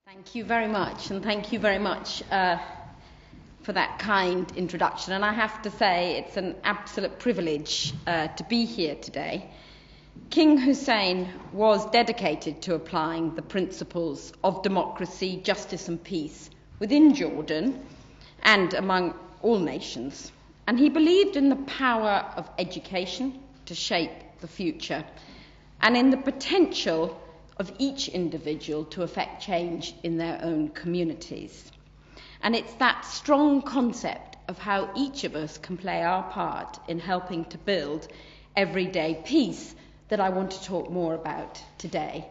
Thank you very much, and thank you very much for that kind introduction. And I have to say, it's an absolute privilege to be here today. King Hussein was dedicated to applying the principles of democracy, justice and peace within Jordan and among all nations. And he believed in the power of education to shape the future and in the potential of each individual to affect change in their own communities. And it's that strong concept of how each of us can play our part in helping to build everyday peace that I want to talk more about today.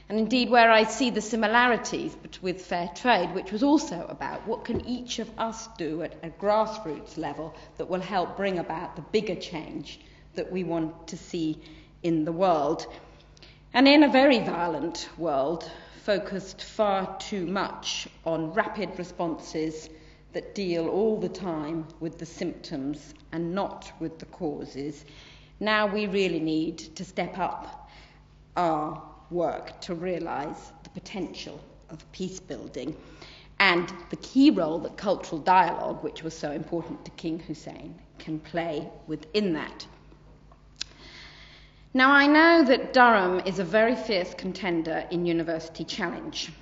And indeed, where I see the similarities with fair trade, which was also about what can each of us do at a grassroots level that will help bring about the bigger change that we want to see in the world. And in a very violent world, focused far too much on rapid responses that deal all the time with the symptoms and not with the causes, now we really need to step up our work to realise the potential of peace building and the key role that cultural dialogue, which was so important to King Hussein, can play within that. Now, I know that Durham is a very fierce contender in University Challenge,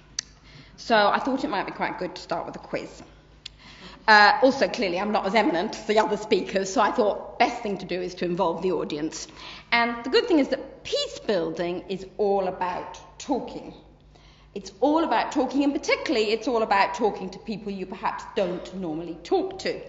so I thought it might be quite good to start with a quiz. Also, clearly, I'm not as eminent as the other speakers, so I thought best thing to do is to involve the audience. And the good thing is that peace building is all about talking. It's all about talking, and particularly it's all about talking to people you perhaps don't normally talk to.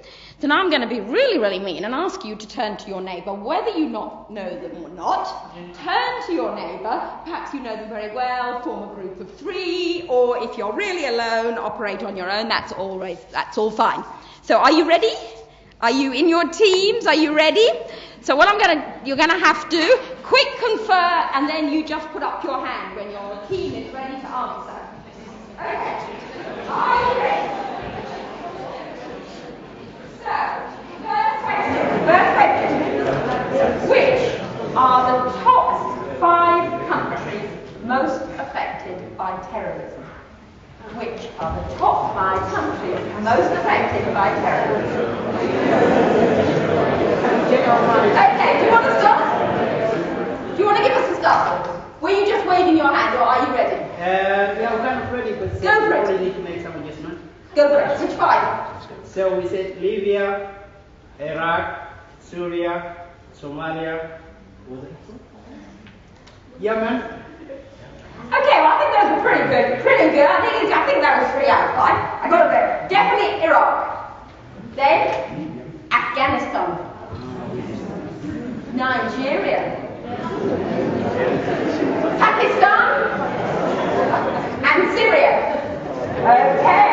So now I'm going to be really, really mean and ask you to turn to your neighbour, whether you not know them or not. Turn to your neighbour, perhaps you know them very well, form a group of 3, or if you're really alone, operate on your own. That's all fine. So are you ready? Are you in your teams? Are you ready? So what you're going to have to quick confer, and then you just put up your hand when your team is ready to answer. Okay. Are you ready? So, first question. Which are the top 5 countries most affected by terrorism? Which are the top 5 countries most affected by terrorism? Okay, do you want to start? Do you want to give us a start? Were you just waving your hand, or are you ready? Yeah, we're kind of ready, but we probably need to make some adjustment. Go for it. Which 5? So we said Libya, Iraq, Syria, Somalia, Yemen. Okay, well I think those were pretty good. I think that was 3 out of 5. I got it there. Definitely Iraq. Then Afghanistan. Nigeria. Pakistan. And Syria. Okay.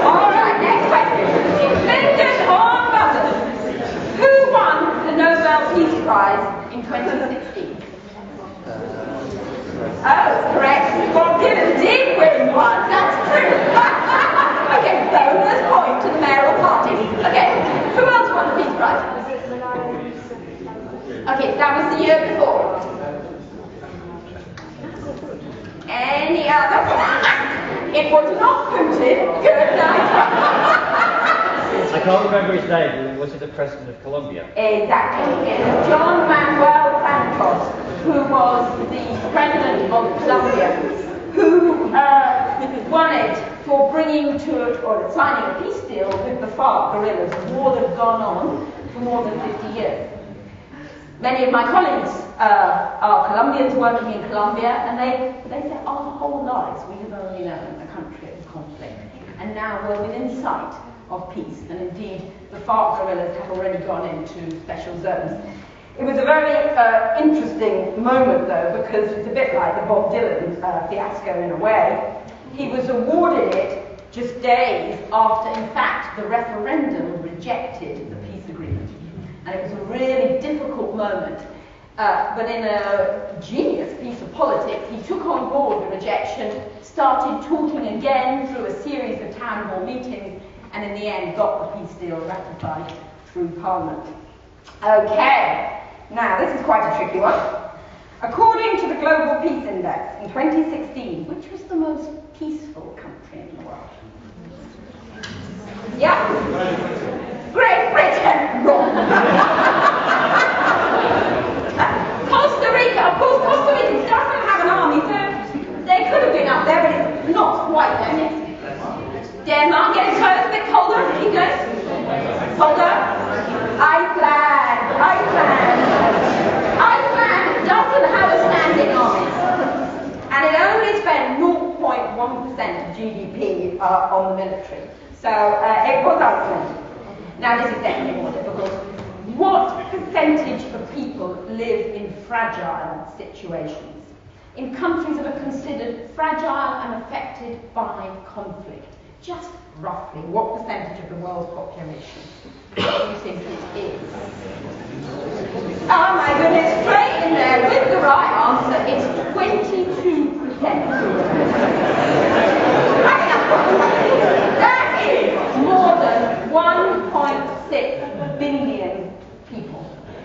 Alright, next question. Fingers or buzzers. Who won the Nobel Peace Prize in 2016? Oh, correct. Bob Dylan did win one. That's true. Okay, bonus point to the mayoral party. Okay, who else won the Peace Prize? Okay, that was the year before. Any other? It was not Putin. Good night. I can't remember his name. Was it the president of Colombia? Exactly. It was John Manuel Santos, who was the president of Colombia, who won it for bringing to or signing a peace deal with the FARC guerrillas, a war that had gone on for more than 50 years. Many of my colleagues are Colombians working in Colombia, and they say our whole lives we have only known a country of conflict, and now we're within sight of peace, and indeed the FARC guerrillas have already gone into special zones. It was a very interesting moment though, because it's a bit like the Bob Dylan fiasco in a way. He was awarded it just days after, in fact, the referendum rejected the peace agreement. And it was a really difficult moment. But in a genius piece of politics, he took on board the rejection, started talking again through a series of town hall meetings, and in the end got the peace deal ratified through Parliament. Okay, now this is quite a tricky one. According to the Global Peace Index in 2016, which was the most peaceful country in the world? Yeah? Great Britain! Wrong. Costa Rica, of course, Costa Rica doesn't have an army, so they could have been up there, but it's not quite there yet. Denmark, getting close, a bit colder, keep going. Colder. Iceland doesn't have a standing army, and it only spent 0.1% of GDP on the military. So it was Iceland. Now this is definitely more difficult. What percentage of people live in fragile situations? In countries that are considered fragile and affected by conflict? Just roughly, what percentage of the world's population do you think it is? Oh my goodness, straight in there with the right answer, it's 22%. That is more than 1.6 billion people.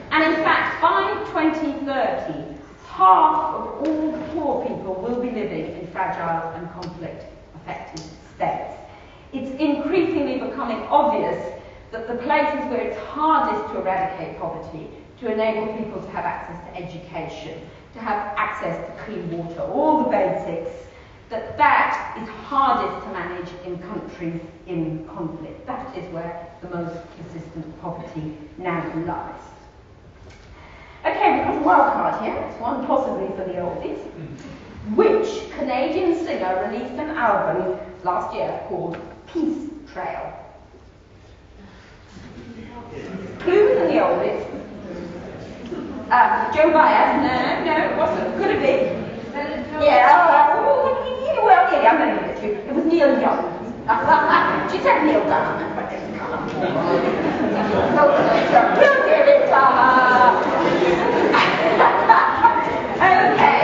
And in fact, by 2030, half of all poor people will be living in fragile and conflict-affected states. It's increasingly becoming obvious that the places where it's hardest to eradicate poverty, to enable people to have access to education, to have access to clean water, all the basics, that is hardest to manage in countries in conflict. That is where the most persistent poverty now lies. Okay, we've got a wild card here. It's one possibly for the oldies. Which Canadian singer released an album last year called Peace Trail? Clues in the oldies. Joe Baez? No, it wasn't. Could it be? Yeah, well, yeah, I'm going to give it to you. It was Neil Young. She said Neil Diamond, but didn't come up. We'll give it to her. Okay.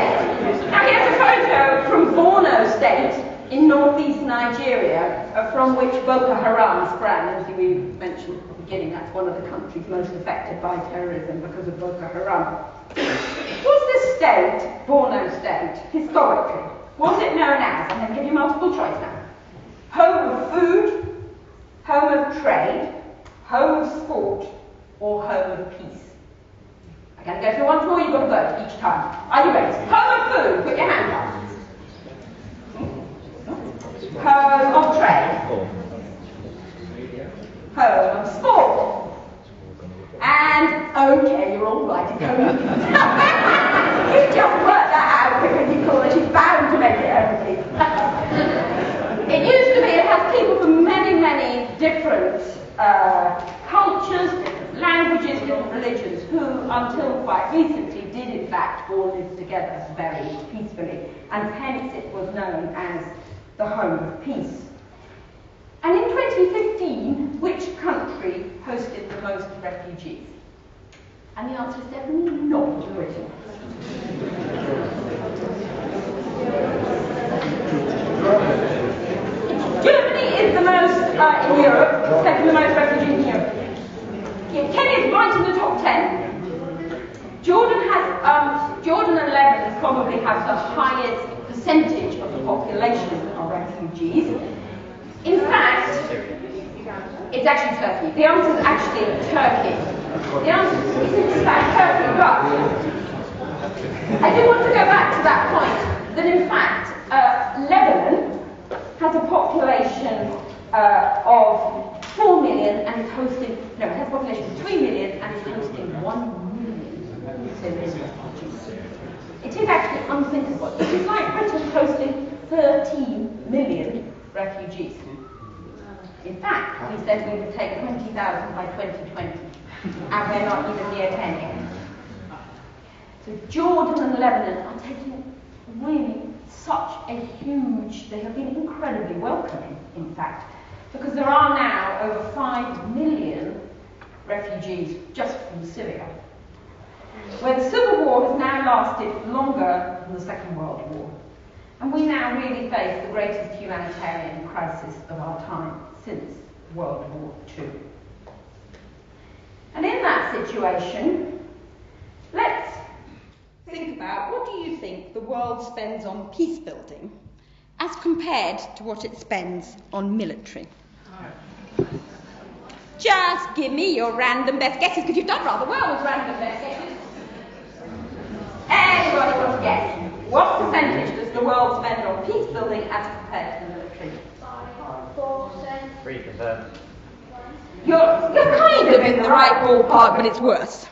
Now here's a photo from Borno State in northeast Nigeria, from which Boko Haram sprang. As we mentioned at the beginning, that's one of the countries most affected by terrorism because of Boko Haram. Was this state, Borno State, historically, was it known as, I'm going to give you multiple choice now, home of food, home of trade, home of sport, or home of peace? I'm going to go through once more, you've got to vote each time. Are you ready? Home of food, put your hand up. Home of trade. Home of sport. And, okay, you're all right, it's home of peace. You just worked that out because you call it, she's bound to make it home of peace. It used to be, it has people from many, many different cultures, different languages, different religions, who until quite recently did in fact all live together very peacefully, and hence it was known as the home of peace. And in 2015, which country hosted the most refugees? And the answer is definitely not Britain. Germany is the most in Europe, second the most refugees in Europe. Kenya is right in the top 10. Jordan and Lebanon probably have the highest percentage of the population of refugees. In fact, it's actually Turkey. The answer is actually Turkey. The answer is in fact Turkey, but I do want to go back to that point, that in fact Lebanon has a population of 4 million and is hosting, no, it has a population of 3 million and is hosting 1 million Syrian refugees. It is actually unthinkable. It is like Britain hosting 13 million refugees. In fact, we said we would take 20,000 by 2020, and we're not even near 10 yet. So Jordan and Lebanon are taking really such a huge, they have been incredibly welcoming, in fact, because there are now over 5 million refugees just from Syria, where the civil war has now lasted longer than the Second World War. And we now really face the greatest humanitarian crisis of our time since World War II. And in that situation, let's think about think the world spends on peace building as compared to what it spends on military? Just give me your random best guesses, because you've done rather well with random best guesses. Anybody want to guess? What percentage does the world spend on peace building as compared to the military? 4%. 3%. You're kind of in the right ballpark, but it's worse.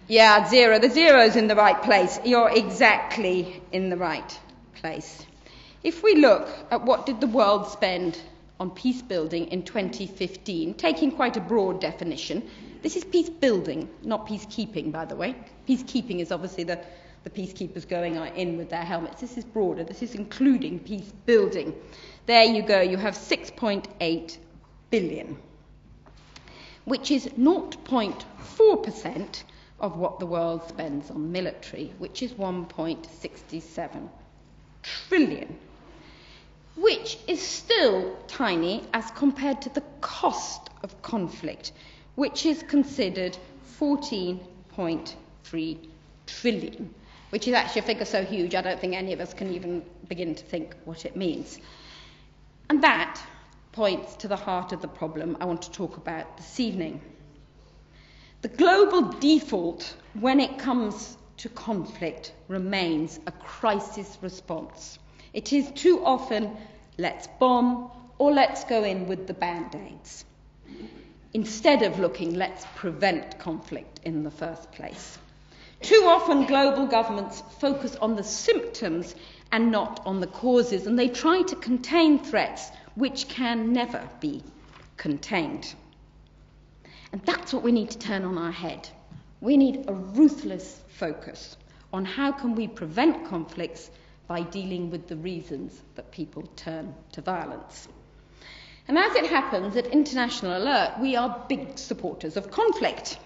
Yeah, zero. The zero's in the right place. You're exactly in the right place. If we look at what did the world spend on peace building in 2015, taking quite a broad definition, this is peace building, not peacekeeping, by the way. Peacekeeping is obviously the peacekeepers going in with their helmets. This is broader. This is including peace building. There you go. You have 6.8 billion, which is 0.4% of what the world spends on military, which is 1.67 trillion, which is still tiny as compared to the cost of conflict, which is considered 14.3 trillion, which is actually a figure so huge I don't think any of us can even begin to think what it means. And that points to the heart of the problem I want to talk about this evening. The global default when it comes to conflict remains a crisis response. It is too often, let's bomb or let's go in with the Band-Aids, instead of looking, let's prevent conflict in the first place. Too often global governments focus on the symptoms and not on the causes, and they try to contain threats which can never be contained. And that's what we need to turn on our head. We need a ruthless focus on how can we prevent conflicts by dealing with the reasons that people turn to violence. And as it happens, at International Alert, we are big supporters of conflict.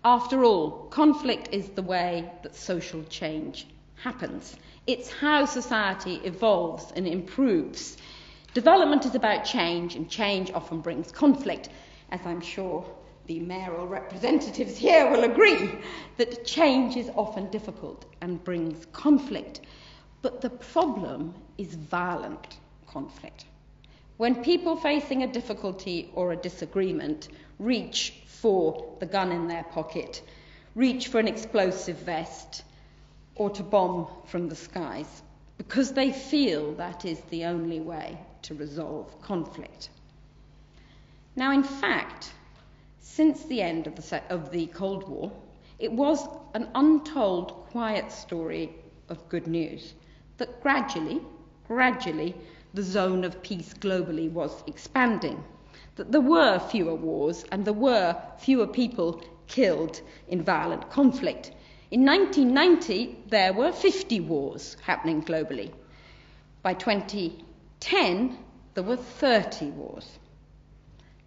After all, conflict is the way that social change happens. It's how society evolves and improves. Development is about change, and change often brings conflict, as I'm sure the mayoral representatives here will agree, that change is often difficult and brings conflict. But the problem is violent conflict. When people facing a difficulty or a disagreement reach for the gun in their pocket, reach for an explosive vest, or to bomb from the skies, because they feel that is the only way to resolve conflict. Now, in fact, since the end of the Cold War, it was an untold, quiet story of good news that gradually, the zone of peace globally was expanding, that there were fewer wars and there were fewer people killed in violent conflict. In 1990, there were 50 wars happening globally. By 2010, there were 30 wars.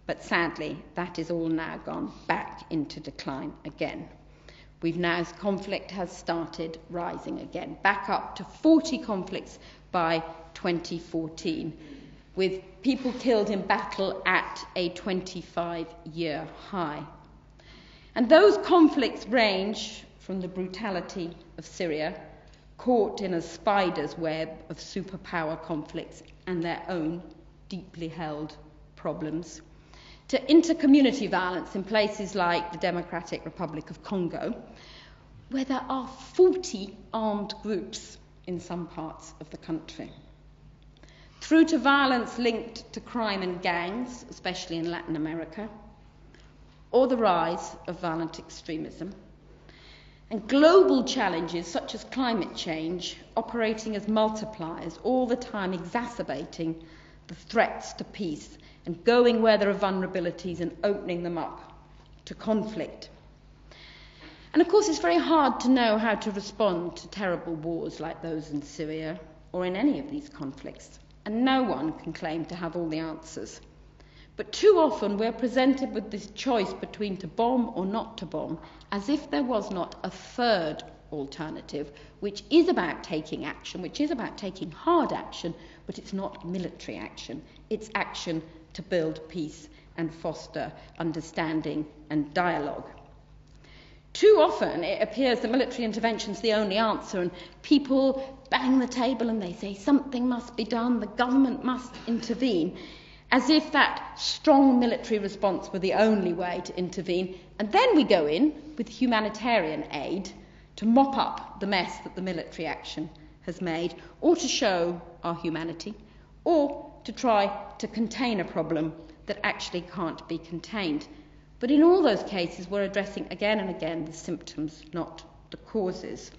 But sadly, that is all now gone back into decline again. As conflict has started rising again, back up to 40 conflicts by 2014, with people killed in battle at a 25-year high. And those conflicts range from the brutality of Syria, caught in a spider's web of superpower conflicts and their own deeply held problems, to inter-community violence in places like the Democratic Republic of Congo, where there are 40 armed groups in some parts of the country, through to violence linked to crime and gangs, especially in Latin America, or the rise of violent extremism, and global challenges such as climate change operating as multipliers, all the time exacerbating the threats to peace and going where there are vulnerabilities and opening them up to conflict. And of course, it's very hard to know how to respond to terrible wars like those in Syria or in any of these conflicts, and no one can claim to have all the answers. But too often we're presented with this choice between to bomb or not to bomb, as if there was not a third alternative, which is about taking action, which is about taking hard action, but it's not military action. It's action to build peace and foster understanding and dialogue. Too often it appears that military intervention's the only answer, and people bang the table and they say something must be done, the government must intervene, as if that strong military response were the only way to intervene. And then we go in with humanitarian aid to mop up the mess that the military action has made, or to show our humanity, or to try to contain a problem that actually can't be contained. But in all those cases, we're addressing again and again the symptoms, not the causes.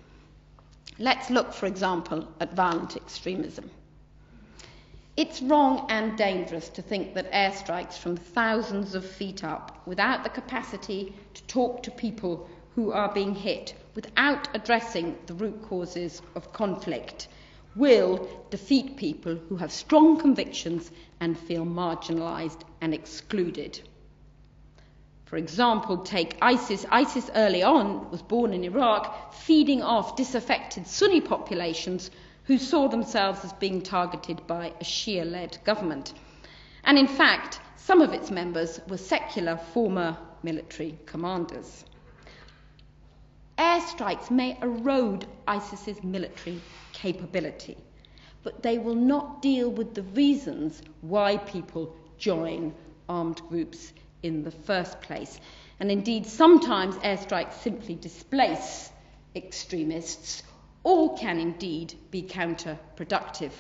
Let's look, for example, at violent extremism. It's wrong and dangerous to think that airstrikes from thousands of feet up, without the capacity to talk to people who are being hit, without addressing the root causes of conflict, will defeat people who have strong convictions and feel marginalised and excluded. For example, take ISIS. ISIS early on was born in Iraq, feeding off disaffected Sunni populations who saw themselves as being targeted by a Shia-led government. And in fact, some of its members were secular former military commanders. Airstrikes may erode ISIS's military capability, but they will not deal with the reasons why people join armed groups in the first place. And indeed, sometimes airstrikes simply displace extremists, or can indeed be counterproductive.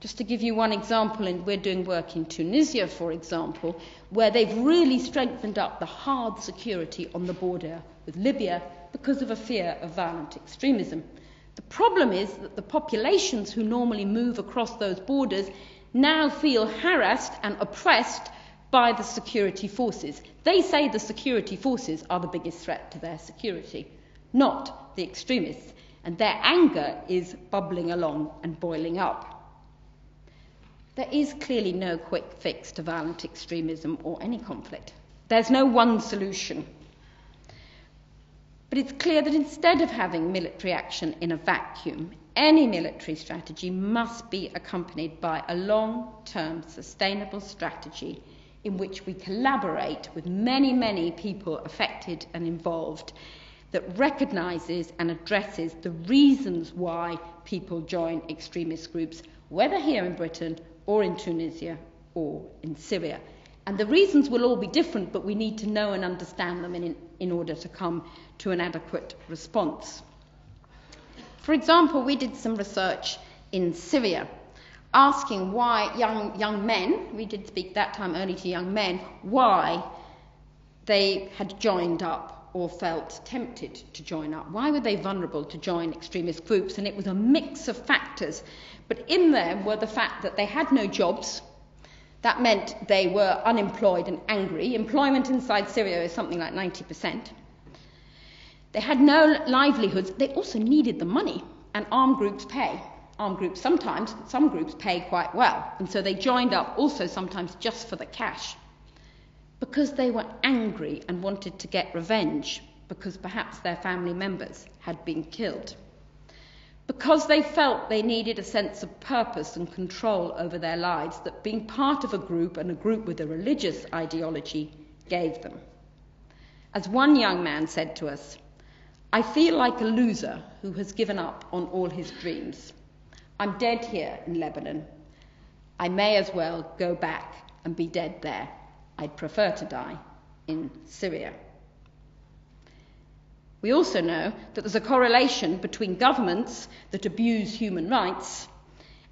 Just to give you one example, and we're doing work in Tunisia, for example, where they've really strengthened up the hard security on the border with Libya because of a fear of violent extremism. The problem is that the populations who normally move across those borders now feel harassed and oppressed by the security forces. They say the security forces are the biggest threat to their security, not the extremists, and their anger is bubbling along and boiling up. There is clearly no quick fix to violent extremism or any conflict. There's no one solution. But it's clear that instead of having military action in a vacuum, any military strategy must be accompanied by a long-term sustainable strategy in which we collaborate with many, many people affected and involved, that recognises and addresses the reasons why people join extremist groups, whether here in Britain or in Tunisia or in Syria. And the reasons will all be different, but we need to know and understand them in order to come to an adequate response. For example, we did some research in Syria, asking why young men, we did speak that time only to young men, why they had joined up or felt tempted to join up. Why were they vulnerable to join extremist groups? And it was a mix of factors. But in there were the fact that they had no jobs. That meant they were unemployed and angry. Employment inside Syria is something like 90%. They had no livelihoods. They also needed the money, and armed groups pay. Armed groups sometimes, some groups pay quite well, and so they joined up also sometimes just for the cash, because they were angry and wanted to get revenge, because perhaps their family members had been killed, because they felt they needed a sense of purpose and control over their lives that being part of a group, and a group with a religious ideology, gave them. As one young man said to us, "I feel like a loser who has given up on all his dreams. I'm dead here in Lebanon. I may as well go back and be dead there. I'd prefer to die in Syria." We also know that there's a correlation between governments that abuse human rights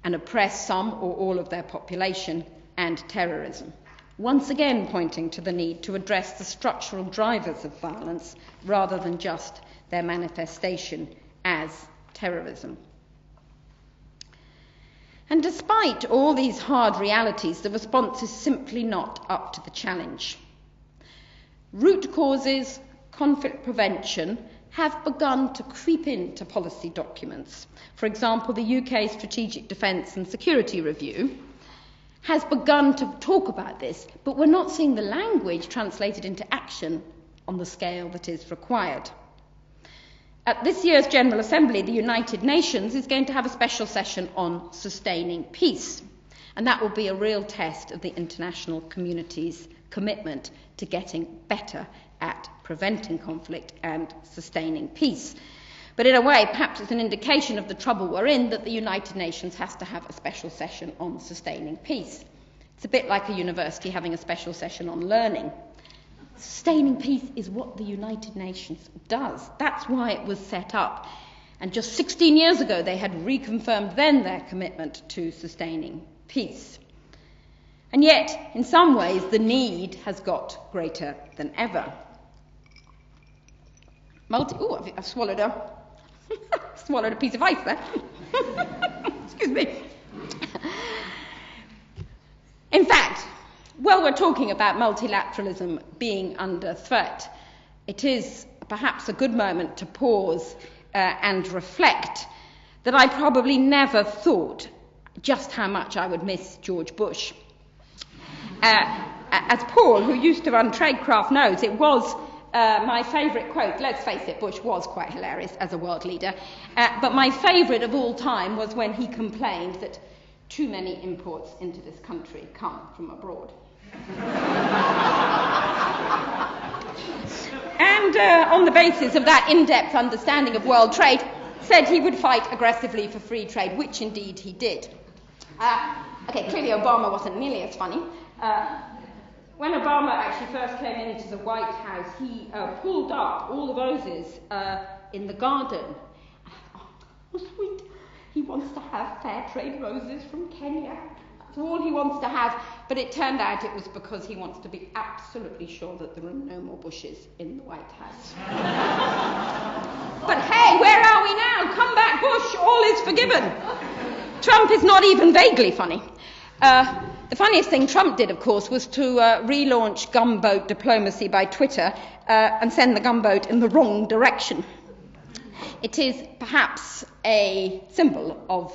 and oppress some or all of their population and terrorism, once again pointing to the need to address the structural drivers of violence rather than just their manifestation as terrorism. And despite all these hard realities, the response is simply not up to the challenge. Root causes, conflict prevention, have begun to creep into policy documents. For example, the UK Strategic Defence and Security Review has begun to talk about this, but we're not seeing the language translated into action on the scale that is required. At this year's General Assembly, the United Nations is going to have a special session on sustaining peace, and that will be a real test of the international community's commitment to getting better at preventing conflict and sustaining peace. But in a way, perhaps it's an indication of the trouble we're in that the United Nations has to have a special session on sustaining peace. It's a bit like a university having a special session on learning. Sustaining peace is what the United Nations does. That's why it was set up. And just 16 years ago, they had reconfirmed then their commitment to sustaining peace. And yet, in some ways, the need has got greater than ever. I've swallowed a piece of ice there. Excuse me. In fact, while we're talking about multilateralism being under threat, it is perhaps a good moment to pause and reflect that I probably never thought just how much I would miss George Bush. As Paul, who used to run Tradecraft, knows, it was my favourite quote. Let's face it, Bush was quite hilarious as a world leader. But my favourite of all time was when he complained that too many imports into this country come from abroad. And on the basis of that in-depth understanding of world trade, said he would fight aggressively for free trade, which indeed he did. Clearly Obama wasn't nearly as funny. When Obama actually first came into the White House, he pulled up all the roses in the garden. Oh, sweet. He wants to have fair trade roses from Kenya. That's all he wants to have. But it turned out it was because he wants to be absolutely sure that there are no more Bushes in the White House. But hey, where are we now? Come back, Bush. All is forgiven. Trump is not even vaguely funny. The funniest thing Trump did, of course, was to relaunch gunboat diplomacy by Twitter and send the gunboat in the wrong direction. It is perhaps a symbol of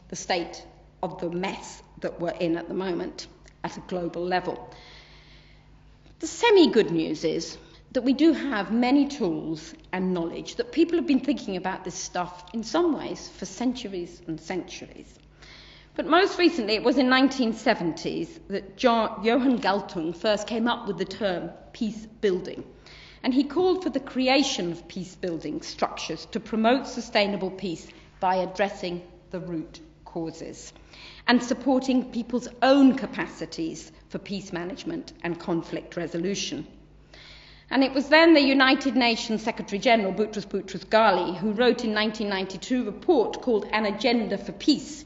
the state of the mess that we're in at the moment at a global level. The semi-good news is that we do have many tools and knowledge, that people have been thinking about this stuff in some ways for centuries and centuries. But most recently, it was in the 1970s that Johan Galtung first came up with the term peace building. And he called for the creation of peace building structures to promote sustainable peace by addressing the root causes and supporting people's own capacities for peace management and conflict resolution. And it was then the United Nations Secretary General, Boutros Ghali, who wrote in 1992 a report called An Agenda for Peace.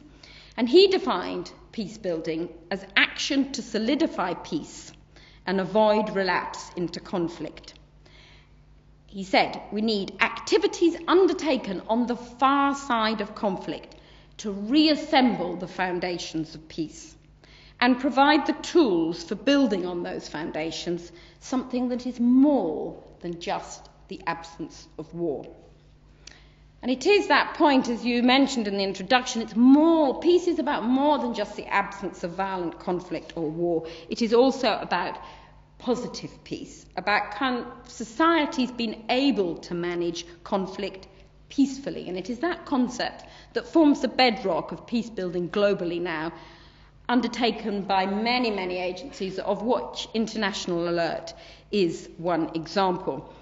And he defined peace building as action to solidify peace and avoid relapse into conflict. He said, we need activities undertaken on the far side of conflict to reassemble the foundations of peace and provide the tools for building on those foundations, something that is more than just the absence of war. And it is that point, as you mentioned in the introduction, peace is about more than just the absence of violent conflict or war. It is also about positive peace, about societies being able to manage conflict peacefully. And it is that concept that forms the bedrock of peace building globally now, undertaken by many, many agencies, of which International Alert is one example.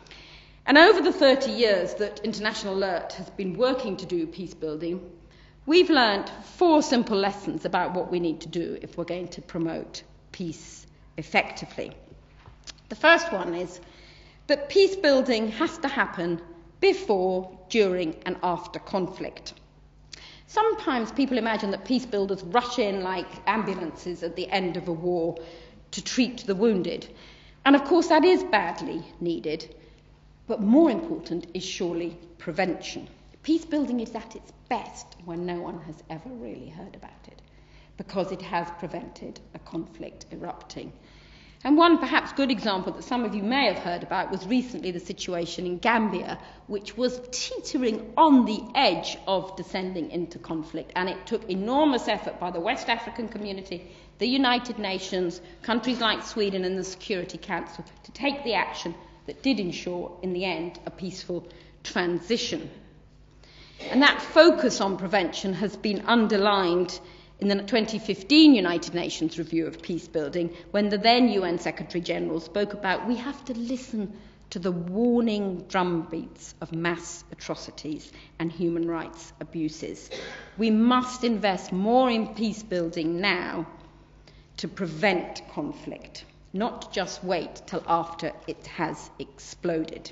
And over the 30 years that International Alert has been working to do peace building, we've learned 4 simple lessons about what we need to do if we're going to promote peace effectively. The first one is that peace building has to happen before, during, and after conflict. Sometimes people imagine that peace builders rush in like ambulances at the end of a war to treat the wounded. And of course that is badly needed, but more important is surely prevention. Peace building is at its best when no one has ever really heard about it, because it has prevented a conflict erupting. And one perhaps good example that some of you may have heard about was recently the situation in Gambia, which was teetering on the edge of descending into conflict. And it took enormous effort by the West African community, the United Nations, countries like Sweden and the Security Council to take the action that did ensure, in the end, a peaceful transition. And that focus on prevention has been underlined in the 2015 United Nations review of peace building, when the then UN Secretary General spoke about we have to listen to the warning drumbeats of mass atrocities and human rights abuses. We must invest more in peace building now to prevent conflict, not just wait till after it has exploded.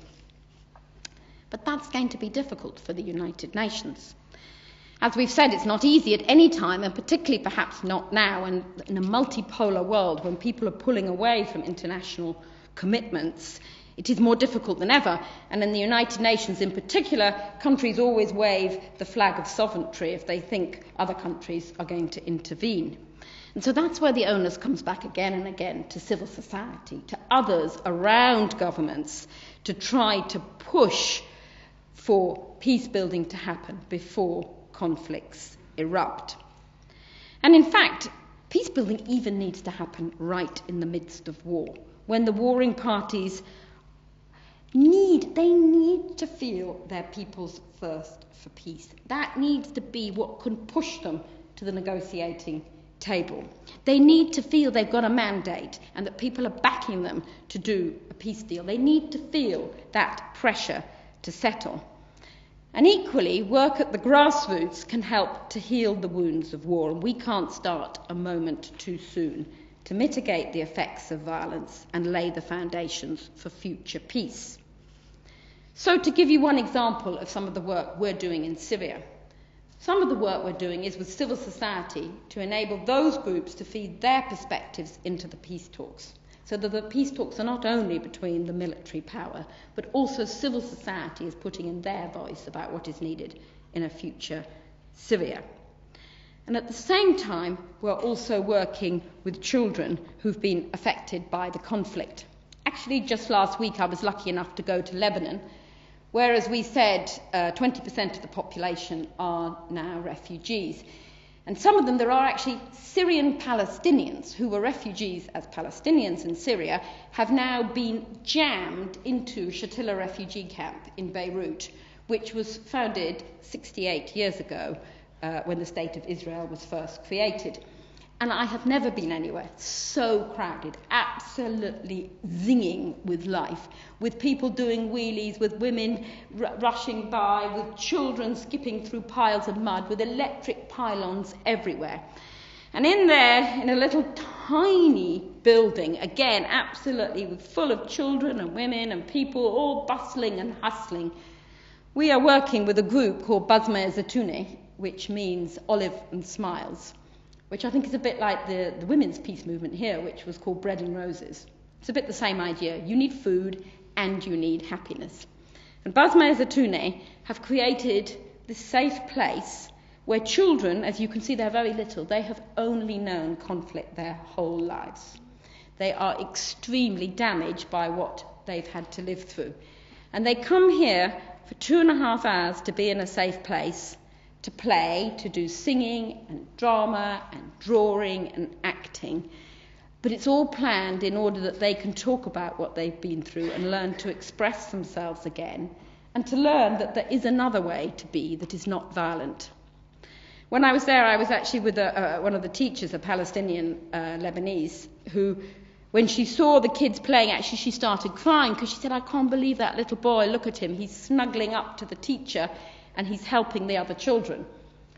But that's going to be difficult for the United Nations. As we've said, it's not easy at any time, and particularly perhaps not now, and in a multipolar world when people are pulling away from international commitments, it is more difficult than ever. And in the United Nations in particular, countries always wave the flag of sovereignty if they think other countries are going to intervene. And so that's where the onus comes back again and again to civil society, to others around governments, to try to push for peace building to happen before conflicts erupt. And in fact, peace building even needs to happen right in the midst of war, when the warring parties need to feel their people's thirst for peace. That needs to be what can push them to the negotiating table. They need to feel they've got a mandate and that people are backing them to do a peace deal. They need to feel that pressure to settle. And equally, work at the grassroots can help to heal the wounds of war, and we can't start a moment too soon to mitigate the effects of violence and lay the foundations for future peace. So to give you one example of some of the work we're doing in Syria, some of the work we're doing is with civil society to enable those groups to feed their perspectives into the peace talks, so that the peace talks are not only between the military power, but also civil society is putting in their voice about what is needed in a future Syria. And at the same time, we're also working with children who've been affected by the conflict. Actually, just last week I was lucky enough to go to Lebanon, where, as we said, 20% of the population are now refugees. And some of them, there are actually Syrian Palestinians who were refugees as Palestinians in Syria, have now been jammed into Shatila refugee camp in Beirut, which was founded 68 years ago when the State of Israel was first created. And I have never been anywhere so crowded, absolutely zinging with life, with people doing wheelies, with women rushing by, with children skipping through piles of mud, with electric pylons everywhere. And in there, in a little tiny building, again, absolutely full of children and women and people all bustling and hustling, we are working with a group called Basma Zatouni, which means olive and smiles, which I think is a bit like the women's peace movement here, which was called Bread and Roses. It's a bit the same idea. You need food and you need happiness. And Basma Zatouni have created this safe place where children, as you can see, they're very little. They have only known conflict their whole lives. They are extremely damaged by what they've had to live through. And they come here for 2.5 hours to be in a safe place, to play, to do singing and drama and drawing and acting. But it's all planned in order that they can talk about what they've been through and learn to express themselves again, and to learn that there is another way to be that is not violent. When I was there, I was actually with one of the teachers, a Palestinian Lebanese, who, when she saw the kids playing, actually she started crying because she said, "I can't believe that little boy, look at him, he's snuggling up to the teacher and he's helping the other children."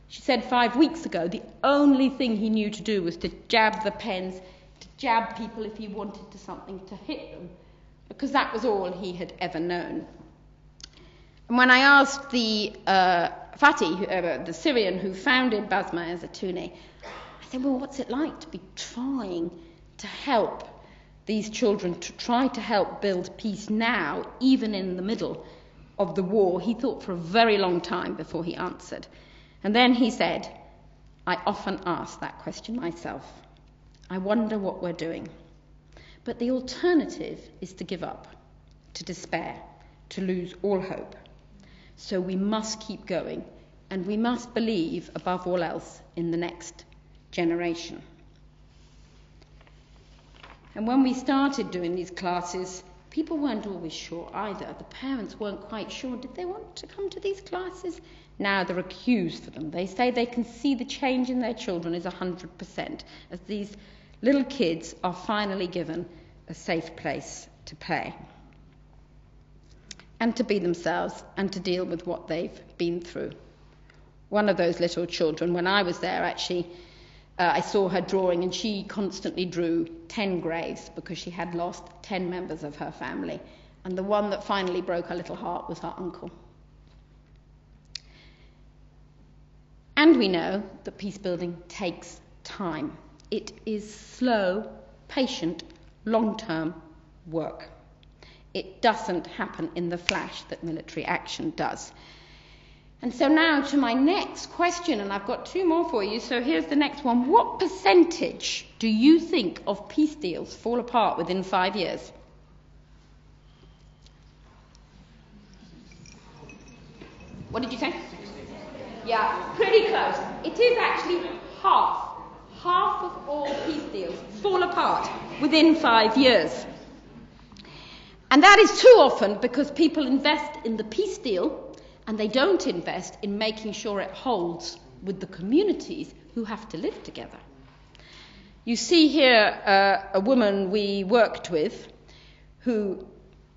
She said 5 weeks ago the only thing he knew to do was to jab the pens, to jab people if he wanted to something, to hit them, because that was all he had ever known. And when I asked the Fatih, the Syrian who founded Basma Zatouni, I said, well, what's it like to be trying to help these children, to try to help build peace now, even in the middle of the war? He thought for a very long time before he answered. And then he said, I often ask that question myself. I wonder what we're doing. But the alternative is to give up, to despair, to lose all hope. So we must keep going, and we must believe, above all else, in the next generation. And when we started doing these classes, people weren't always sure either. The parents weren't quite sure. Did they want to come to these classes? Now there are queues for them. They say they can see the change in their children is 100%, as these little kids are finally given a safe place to play. and to be themselves and to deal with what they've been through. One of those little children, when I was there actually, I saw her drawing, and she constantly drew 10 graves because she had lost 10 members of her family. And the one that finally broke her little heart was her uncle. And we know that peace building takes time. It is slow, patient, long-term work. It doesn't happen in the flash that military action does. And so now to my next question, and I've got 2 more for you, so here's the next one. What percentage do you think of peace deals fall apart within 5 years? What did you say? Yeah, pretty close. It is actually half. Half of all peace deals fall apart within 5 years. And that is too often because people invest in the peace deal and they don't invest in making sure it holds with the communities who have to live together. You see here a woman we worked with who,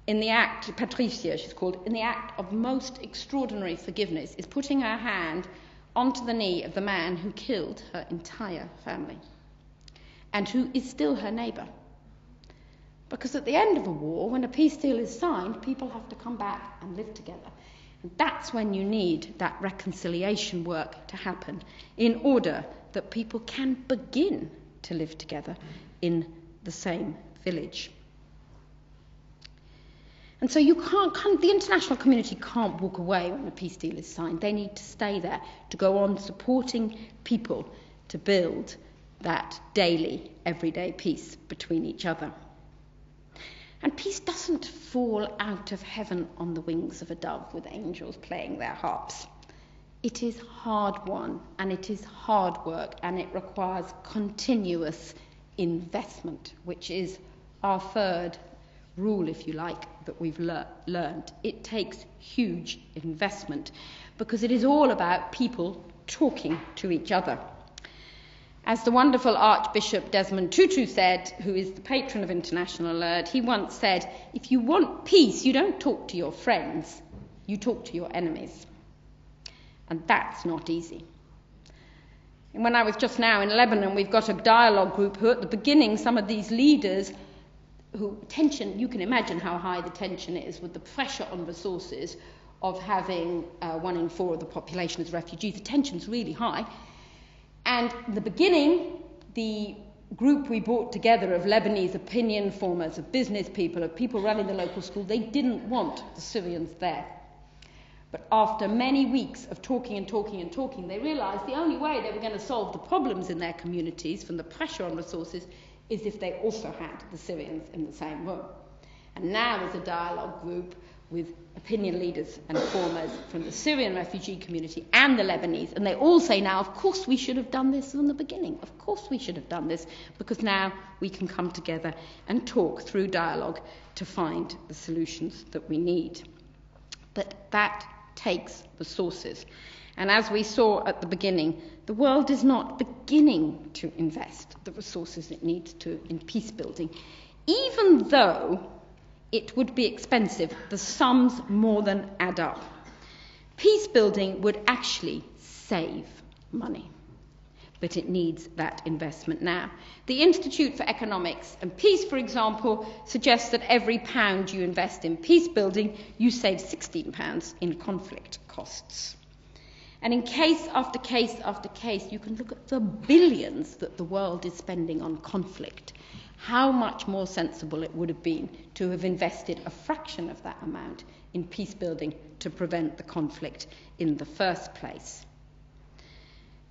in the act, Patricia she's called, in the act of most extraordinary forgiveness, is putting her hand onto the knee of the man who killed her entire family and who is still her neighbour. Because at the end of a war, when a peace deal is signed, people have to come back and live together. And that's when you need that reconciliation work to happen in order that people can begin to live together in the same village. And so the international community can't walk away when a peace deal is signed. They need to stay there to go on supporting people to build that daily, everyday peace between each other. And peace doesn't fall out of heaven on the wings of a dove with angels playing their harps. It is hard won, and it is hard work, and it requires continuous investment, which is our third rule, if you like, that we've learned. It takes huge investment because it is all about people talking to each other. As the wonderful Archbishop Desmond Tutu said, who is the patron of International Alert, he once said, if you want peace, you don't talk to your friends, you talk to your enemies. And that's not easy. And when I was just now in Lebanon, we've got a dialogue group who at the beginning, some of these leaders you can imagine how high the tension is with the pressure on resources of having 1 in 4 of the population as refugees. The tension's really high. And in the beginning, the group we brought together of Lebanese opinion formers, of business people, of people running the local school, they didn't want the Syrians there. But after many weeks of talking, they realised the only way they were going to solve the problems in their communities from the pressure on resources is if they also had the Syrians in the same room. And now there's a dialogue group with opinion leaders and formers from the Syrian refugee community and the Lebanese, and they all say now, of course we should have done this from the beginning. Of course we should have done this, because now we can come together and talk through dialogue to find the solutions that we need. But that takes resources. And as we saw at the beginning, the world is not beginning to invest the resources it needs to in peace building, even though it would be expensive. The sums more than add up. Peace building would actually save money, but it needs that investment now. The Institute for Economics and Peace, for example, suggests that every £1 you invest in peace building, you save £16 in conflict costs. And in case after case after case, you can look at the billions that the world is spending on conflict. How much more sensible it would have been to have invested a fraction of that amount in peace building to prevent the conflict in the first place.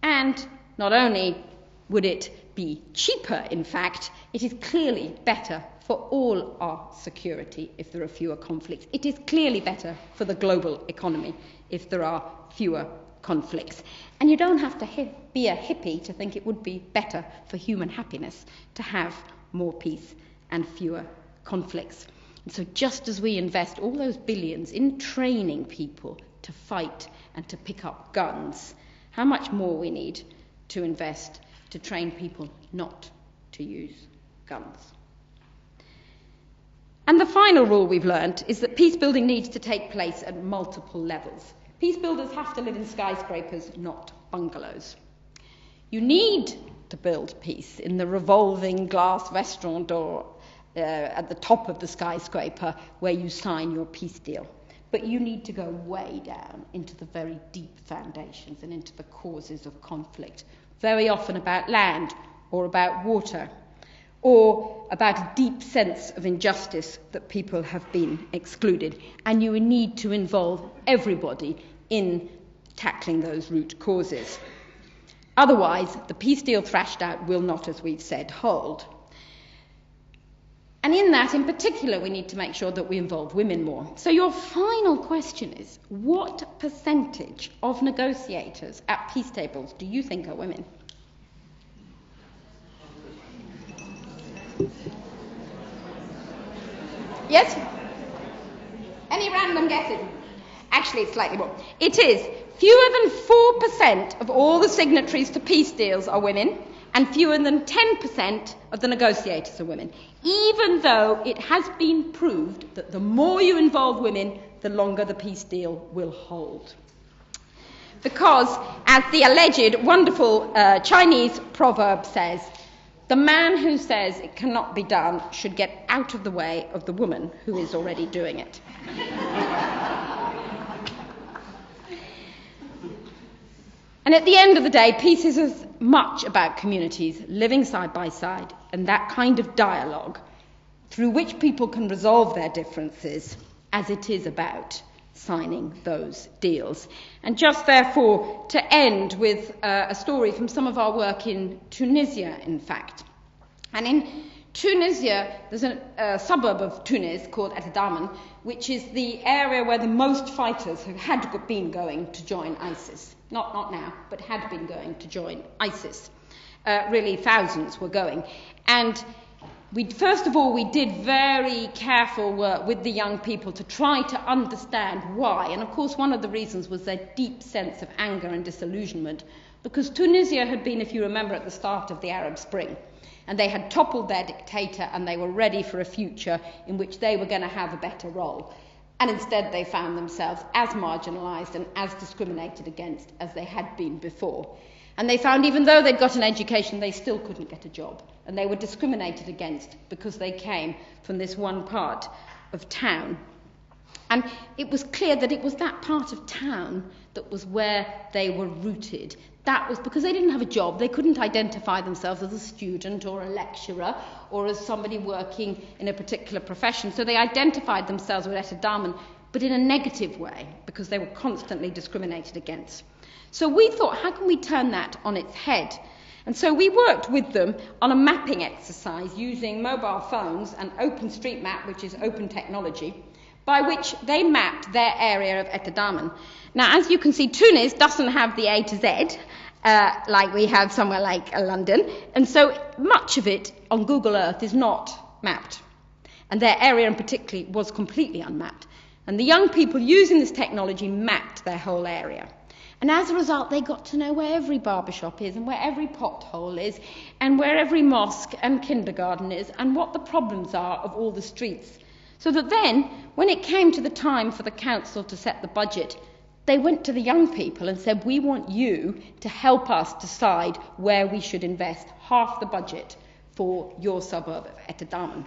And not only would it be cheaper, in fact, it is clearly better for all our security if there are fewer conflicts. It is clearly better for the global economy if there are fewer conflicts. And you don't have to be a hippie to think it would be better for human happiness to have more peace and fewer conflicts. And so just as we invest all those billions in training people to fight and to pick up guns, how much more we need to invest to train people not to use guns. And the final rule we've learnt is that peace building needs to take place at multiple levels. Peace builders have to live in skyscrapers, not bungalows. You need to build peace in the revolving glass restaurant or at the top of the skyscraper where you sign your peace deal. But you need to go way down into the very deep foundations and into the causes of conflict, very often about land or about water, or about a deep sense of injustice that people have been excluded. And you need to involve everybody in tackling those root causes. Otherwise, the peace deal thrashed out will not, as we've said, hold. And in that, in particular, we need to make sure that we involve women more. So your final question is, what percentage of negotiators at peace tables do you think are women? Yes? Any random guesses? Actually, it's slightly more. It is fewer than 4% of all the signatories to peace deals are women, and fewer than 10% of the negotiators are women, even though it has been proved that the more you involve women, the longer the peace deal will hold. Because, as the alleged wonderful Chinese proverb says, the man who says it cannot be done should get out of the way of the woman who is already doing it. And at the end of the day, peace is as much about communities living side by side and that kind of dialogue through which people can resolve their differences as it is about signing those deals. And just therefore to end with a story from some of our work in Tunisia, in fact. And in Tunisia, there's a suburb of Tunis called Etadaman, which is the area where the most fighters had been going to join ISIS. Not now, but had been going to join ISIS. Really, thousands were going. And first of all, we did very careful work with the young people to try to understand why. And of course, one of the reasons was their deep sense of anger and disillusionment, because Tunisia had been, if you remember, at the start of the Arab Spring. And they had toppled their dictator, and they were ready for a future in which they were going to have a better role. And instead they found themselves as marginalised and as discriminated against as they had been before. And they found even though they'd got an education, they still couldn't get a job. And they were discriminated against because they came from this one part of town. And it was clear that it was that part of town that was where they were rooted. That was because they didn't have a job. They couldn't identify themselves as a student or a lecturer or as somebody working in a particular profession. So they identified themselves with Etadaman, but in a negative way, because they were constantly discriminated against. So we thought, how can we turn that on its head? And so we worked with them on a mapping exercise using mobile phones and OpenStreetMap, which is open technology, by which they mapped their area of Etadaman. Now, as you can see, Tunis doesn't have the A to Z, like we have somewhere like London, and so much of it on Google Earth is not mapped. And their area in particular was completely unmapped. And the young people using this technology mapped their whole area. And as a result, they got to know where every barbershop is and where every pothole is and where every mosque and kindergarten is and what the problems are of all the streets. So that then, when it came to the time for the council to set the budget, they went to the young people and said, we want you to help us decide where we should invest half the budget for your suburb of Etadaman.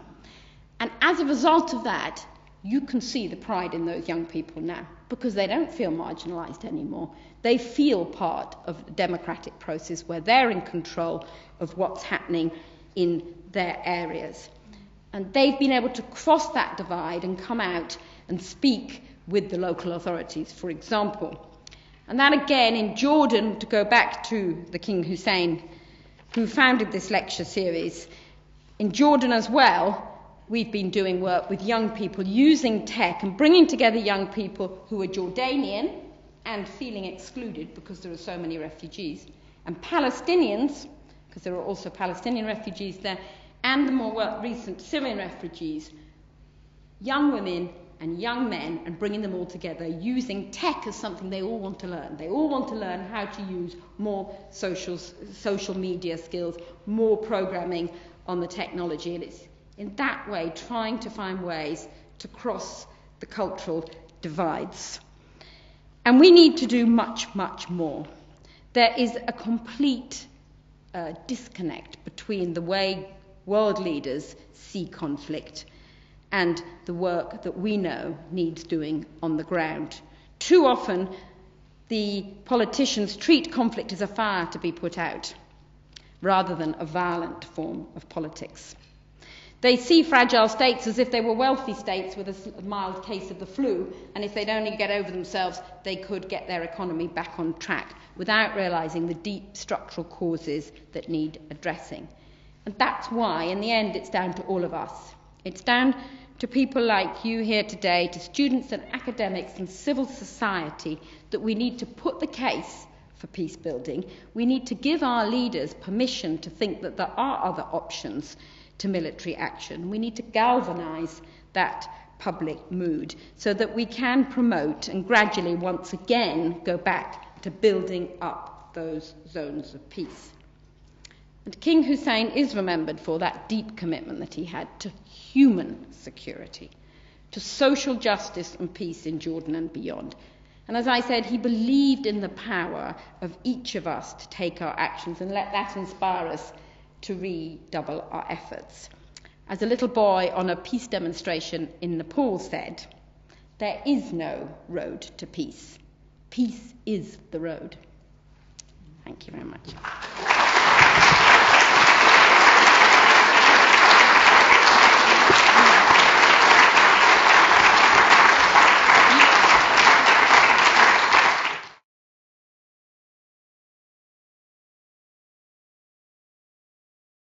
And as a result of that, you can see the pride in those young people now, because they don't feel marginalised anymore. They feel part of the democratic process where they're in control of what's happening in their areas. And they've been able to cross that divide and come out and speak with the local authorities, for example. And that again, in Jordan, to go back to the King Hussein, who founded this lecture series, in Jordan as well, we've been doing work with young people using tech and bringing together young people who are Jordanian and feeling excluded because there are so many refugees, and Palestinians, because there are also Palestinian refugees there, and the more recent Syrian refugees, young women and young men, and bringing them all together using tech as something they all want to learn. They all want to learn how to use more social media skills, more programming on the technology, and in that way trying to find ways to cross the cultural divides. And we need to do much, much more. There is a complete disconnect between the way world leaders see conflict and the work that we know needs doing on the ground. Too often, the politicians treat conflict as a fire to be put out, rather than a violent form of politics. They see fragile states as if they were wealthy states with a mild case of the flu, and if they'd only get over themselves, they could get their economy back on track, without realising the deep structural causes that need addressing. And that's why, in the end, it's down to all of us. It's down to people like you here today, to students and academics and civil society, that we need to put the case for peace building. We need to give our leaders permission to think that there are other options to military action. We need to galvanise that public mood so that we can promote and gradually once again go back to building up those zones of peace. And King Hussein is remembered for that deep commitment that he had to human security, to social justice and peace in Jordan and beyond. And as I said, he believed in the power of each of us to take our actions and let that inspire us to redouble our efforts. As a little boy on a peace demonstration in Nepal said, "There is no road to peace. Peace is the road." Thank you very much.